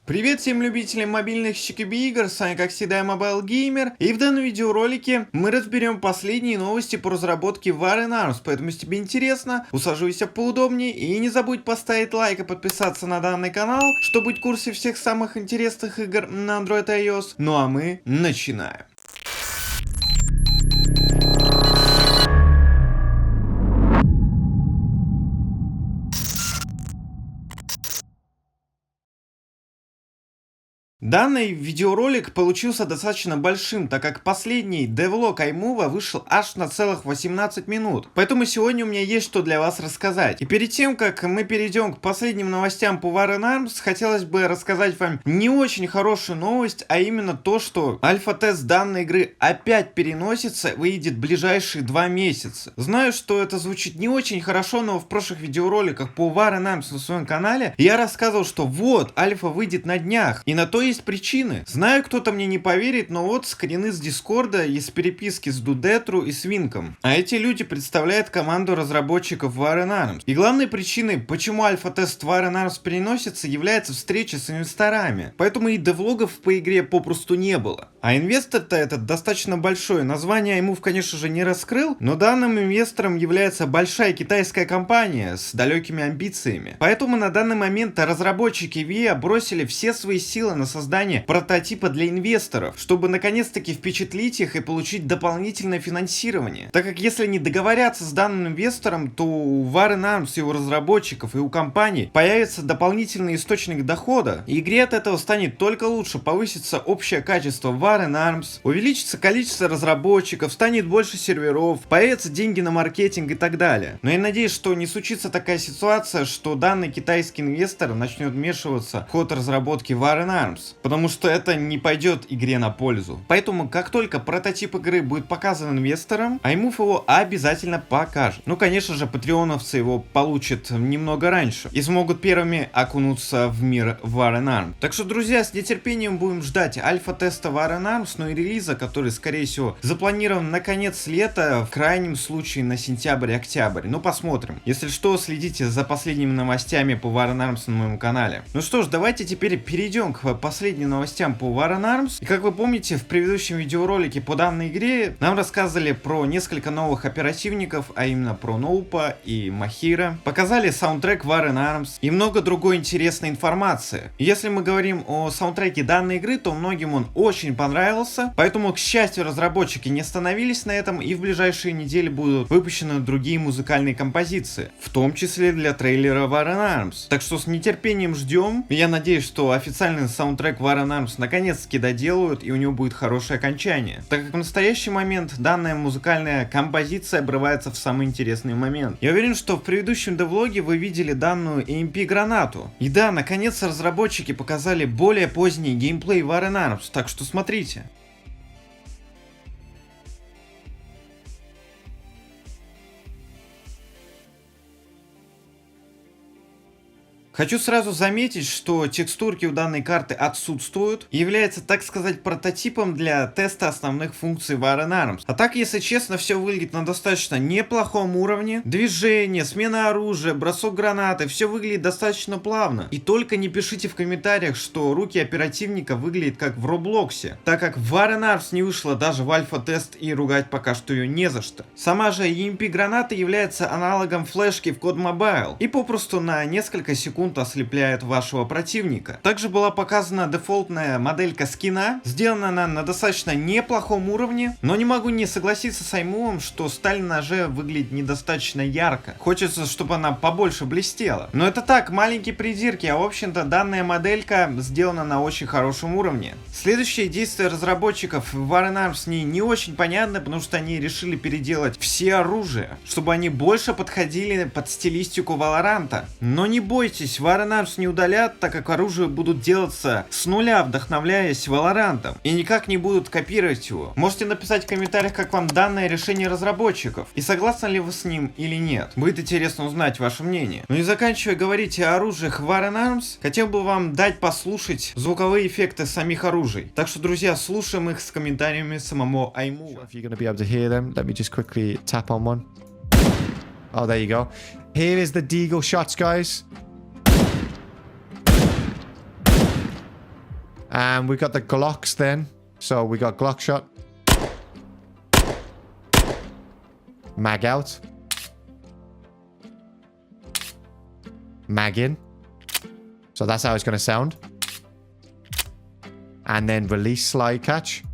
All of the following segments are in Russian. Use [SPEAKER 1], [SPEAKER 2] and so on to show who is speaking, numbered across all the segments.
[SPEAKER 1] Привет всем любителям мобильных игр, с вами как всегда Mobile Gamer, и в данном видеоролике мы разберем последние новости по разработке War Arms, поэтому если тебе интересно, усаживайся поудобнее и не забудь поставить лайк и подписаться на данный канал, чтобы быть в курсе всех самых интересных игр на Android и iOS, ну а мы начинаем. Данный видеоролик получился достаточно большим, так как последний девлог iMove вышел аж на целых 18 минут. Поэтому сегодня у меня есть что для вас рассказать. И перед тем, как мы перейдем к последним новостям по War Arms, хотелось бы рассказать вам не очень хорошую новость, а именно то, что альфа-тест данной игры опять переносится, выйдет в ближайшие 2 месяца. Знаю, что это звучит не очень хорошо, но в прошлых видеороликах по War Arms на своем канале я рассказывал, что вот, альфа выйдет на днях, и на то есть причины. Знаю, кто-то мне не поверит, но вот скрины с Дискорда из переписки с Дудетру и Свинком. А эти люди представляют команду разработчиков War Arms. И главной причиной, почему альфа-тест War Arms переносится, является встреча с инвесторами. Поэтому и девлогов по игре попросту не было. А инвестор-то этот достаточно большой. Название ему, конечно же, не раскрыл, но данным инвестором является большая китайская компания с далекими амбициями. Поэтому на данный момент разработчики VIA бросили все свои силы на создание прототипа для инвесторов, чтобы наконец-таки впечатлить их и получить дополнительное финансирование. Так как если не договорятся с данным инвестором, то у War Arms и у разработчиков и у компаний появится дополнительный источник дохода, и игре от этого станет только лучше, повысится общее качество War Arms, увеличится количество разработчиков, станет больше серверов, появятся деньги на маркетинг и так далее. Но я надеюсь, что не случится такая ситуация, что данный китайский инвестор начнет вмешиваться в ход разработки War Arms, потому что это не пойдет игре на пользу. Поэтому, как только прототип игры будет показан инвесторам, iMove его обязательно покажет. Ну, конечно же, патреоновцы его получат немного раньше и смогут первыми окунуться в мир War Arms. Так что, друзья, с нетерпением будем ждать альфа-теста War Arms, но и релиза, который, скорее всего, запланирован на конец лета, в крайнем случае на сентябрь-октябрь. Ну, посмотрим. Если что, следите за последними новостями по War Arms на моем канале. Ну что ж, давайте теперь перейдем к последним новостям по War Arms. И как вы помните, в предыдущем видеоролике по данной игре нам рассказывали про несколько новых оперативников, а именно про Ноупа и Махира. Показали саундтрек War Arms и много другой интересной информации. И если мы говорим о саундтреке данной игры, то многим он очень понравился. Поэтому, к счастью, разработчики не остановились на этом, и в ближайшие недели будут выпущены другие музыкальные композиции, в том числе для трейлера War Arms. Так что с нетерпением ждем. Я надеюсь, что официальный саундтрек War Arms наконец-таки доделают, и у него будет хорошее окончание. Так как в настоящий момент данная музыкальная композиция обрывается в самый интересный момент. Я уверен, что в предыдущем девлоге вы видели данную EMP-гранату. И да, наконец разработчики показали более поздний геймплей War Arms, так что смотрите. Хочу сразу заметить, что текстурки у данной карты отсутствуют и является, так сказать, прототипом для теста основных функций War Arms. А так, если честно, все выглядит на достаточно неплохом уровне. Движение, смена оружия, бросок гранаты, все выглядит достаточно плавно. И только не пишите в комментариях, что руки оперативника выглядят как в Роблоксе, так как War Arms не вышла даже в альфа-тест и ругать пока что ее не за что. Сама же EMP-граната является аналогом флешки в COD Mobile и попросту на несколько секунд ослепляет вашего противника. Также была показана дефолтная моделька скина. Сделана она на достаточно неплохом уровне, но не могу не согласиться с iMove, что сталь на ноже выглядит недостаточно ярко. Хочется, чтобы она побольше блестела. Но это так, маленькие придирки, а в общем-то данная моделька сделана на очень хорошем уровне. Следующие действия разработчиков War Arms не очень понятны, потому что они решили переделать все оружия, чтобы они больше подходили под стилистику Valorant. Но не бойтесь, War Arms не удалят, так как оружие будут делаться с нуля, вдохновляясь Valorant, и никак не будут копировать его. Можете написать в комментариях, как вам данное решение разработчиков, и согласны ли вы с ним или нет. Будет интересно узнать ваше мнение. Но не заканчивая говорить о оружиях War Arms, хотел бы вам дать послушать звуковые эффекты самих оружий. Так что, друзья, слушаем их с комментариями самого iMove.
[SPEAKER 2] Oh, there you go. Here is the Deagle shots, guys. And we got the Glocks then. So we got Glock shot. Mag out. Mag in. So that's how it's going to sound. And then release slide catch.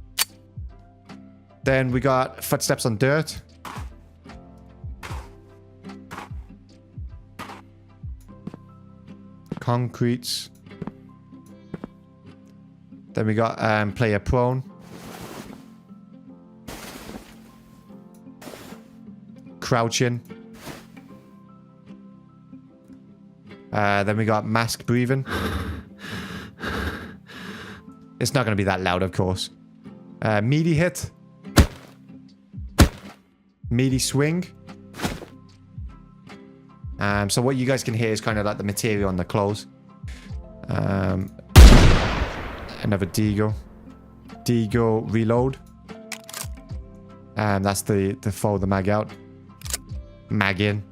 [SPEAKER 2] Then we got footsteps on dirt. Concretes. Then we got player prone. Crouching. Then we got mask breathing. It's not going to be that loud, of course. Meaty hit. Meaty swing. So what you guys can hear is kind of like the material on the clothes. Another Deagle. Deagle reload. That's the fold the mag out. Mag in.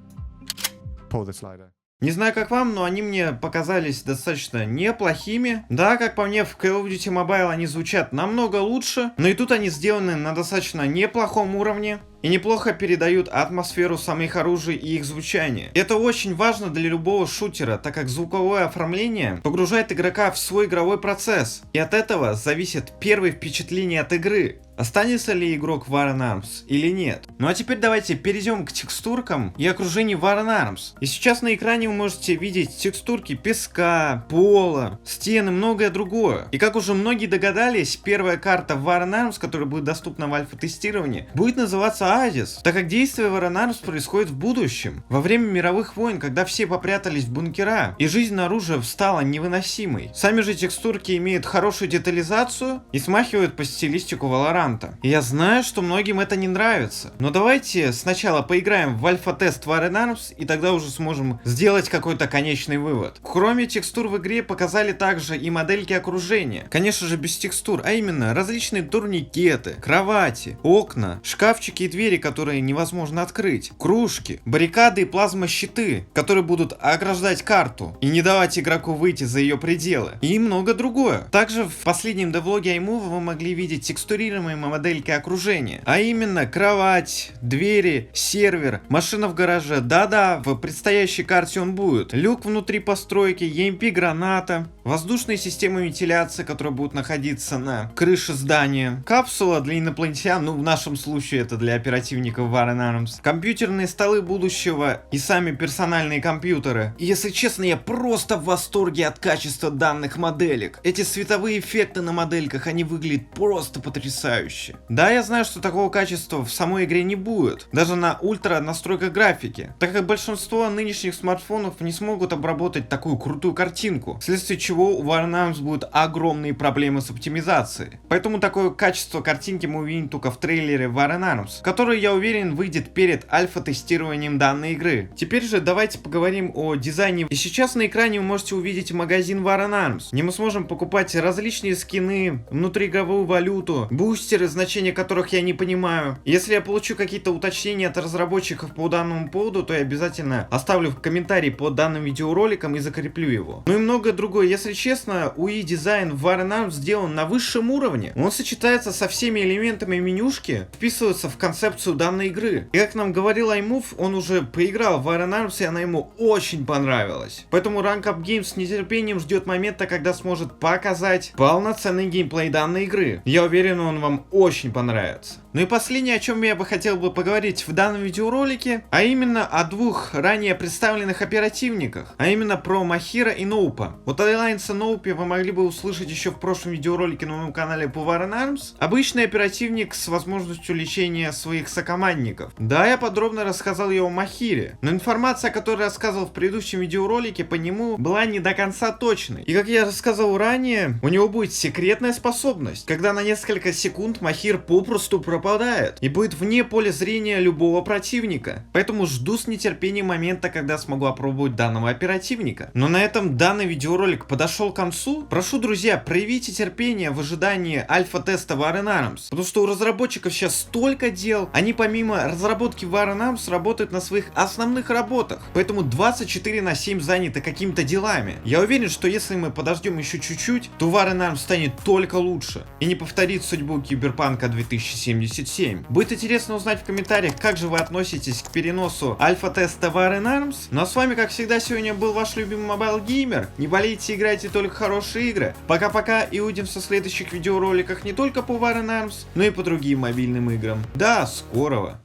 [SPEAKER 2] Pull the slider.
[SPEAKER 1] Не знаю, как вам, но они мне показались достаточно неплохими. Да, как по мне, в Call of Duty Mobile они звучат намного лучше, но и тут они сделаны на достаточно неплохом уровне и неплохо передают атмосферу самих оружий и их звучание. Это очень важно для любого шутера, так как звуковое оформление погружает игрока в свой игровой процесс, и от этого зависит первое впечатление от игры. Останется ли игрок в Iron Arms или нет? Ну а теперь давайте перейдем к текстуркам и окружению в Iron Arms. И сейчас на экране вы можете видеть текстурки песка, пола, стены, многое другое. И как уже многие догадались, первая карта в Iron Arms, которая будет доступна в альфа-тестировании, будет называться Оазис, так как действие в Iron Arms происходит в будущем, во время мировых войн, когда все попрятались в бункера, и жизнь наружу стала невыносимой. Сами же текстурки имеют хорошую детализацию и смахивают по стилистику Valorant. И я знаю, что многим это не нравится. Но давайте сначала поиграем в альфа-тест в Iron Arms, и тогда уже сможем сделать какой-то конечный вывод. Кроме текстур в игре показали также и модельки окружения. Конечно же без текстур, а именно различные турникеты, кровати, окна, шкафчики и двери, которые невозможно открыть, кружки, баррикады и плазмощиты, которые будут ограждать карту и не давать игроку выйти за ее пределы. И много другое. Также в последнем девлоге iMovie вы могли видеть текстурируемые модельки окружения, а именно кровать, двери, сервер, машина в гараже. Да-да, в предстоящей карте он будет. Люк внутри постройки, EMP граната, воздушные системы вентиляции, которые будут находиться на крыше здания, капсула для инопланетян, ну в нашем случае это для оперативников в Iron Arms, компьютерные столы будущего и сами персональные компьютеры. И если честно, я просто в восторге от качества данных моделек. Эти световые эффекты на модельках, они выглядят просто потрясающе. Да, я знаю, что такого качества в самой игре не будет, даже на ультра настройках графики, так как большинство нынешних смартфонов не смогут обработать такую крутую картинку, вследствие чего у Iron Arms будут огромные проблемы с оптимизацией. Поэтому такое качество картинки мы увидим только в трейлере в Iron Arms, который, я уверен, выйдет перед альфа-тестированием данной игры. Теперь же давайте поговорим о дизайне. И сейчас на экране вы можете увидеть магазин в Iron Arms, где мы сможем покупать различные скины, внутриигровую валюту, бустеры, значения которых я не понимаю. Если я получу какие-то уточнения от разработчиков по данному поводу, то я обязательно оставлю в комментарии под данным видеороликом и закреплю его. Ну и многое другое. Если честно, UI дизайн в Iron Arms сделан на высшем уровне. Он сочетается со всеми элементами менюшки, вписывается в концепцию данной игры. И как нам говорил iMove, он уже поиграл в Iron Arms, и она ему очень понравилась. Поэтому Rank Up Games с нетерпением ждет момента, когда сможет показать полноценный геймплей данной игры. Я уверен, он вам очень понравится. Ну и последнее, о чем я бы хотел поговорить в данном видеоролике, а именно о двух ранее представленных оперативниках, а именно про Махира и Ноупа. Вот о Alliance Ноупе вы могли бы услышать еще в прошлом видеоролике на моем канале по Iron Arms. Обычный оперативник с возможностью лечения своих сокомандников. Да, я подробно рассказал его о Махире, но информация, которую я рассказывал в предыдущем видеоролике по нему, была не до конца точной. И как я рассказал ранее, у него будет секретная способность, когда на несколько секунд Махир попросту пропадает и будет вне поля зрения любого противника. Поэтому жду с нетерпением момента, когда смогу опробовать данного оперативника. Но на этом данный видеоролик подошел подошел к концу, прошу, друзья, проявите терпение в ожидании альфа-теста War in Arms, потому что у разработчиков сейчас столько дел, они помимо разработки War in Arms работают на своих основных работах, поэтому 24/7 заняты какими-то делами. Я уверен, что если мы подождем еще чуть-чуть, то War in Arms станет только лучше и не повторит судьбу Киберпанка 2077. Будет интересно узнать в комментариях, как же вы относитесь к переносу альфа-теста War in Arms. Ну а с вами, как всегда, сегодня был ваш любимый Mobile Gamer. Не болейте, играйте только хорошие игры. Пока-пока и увидимся в следующих видеороликах не только по War in Arms, но и по другим мобильным играм. До скорого!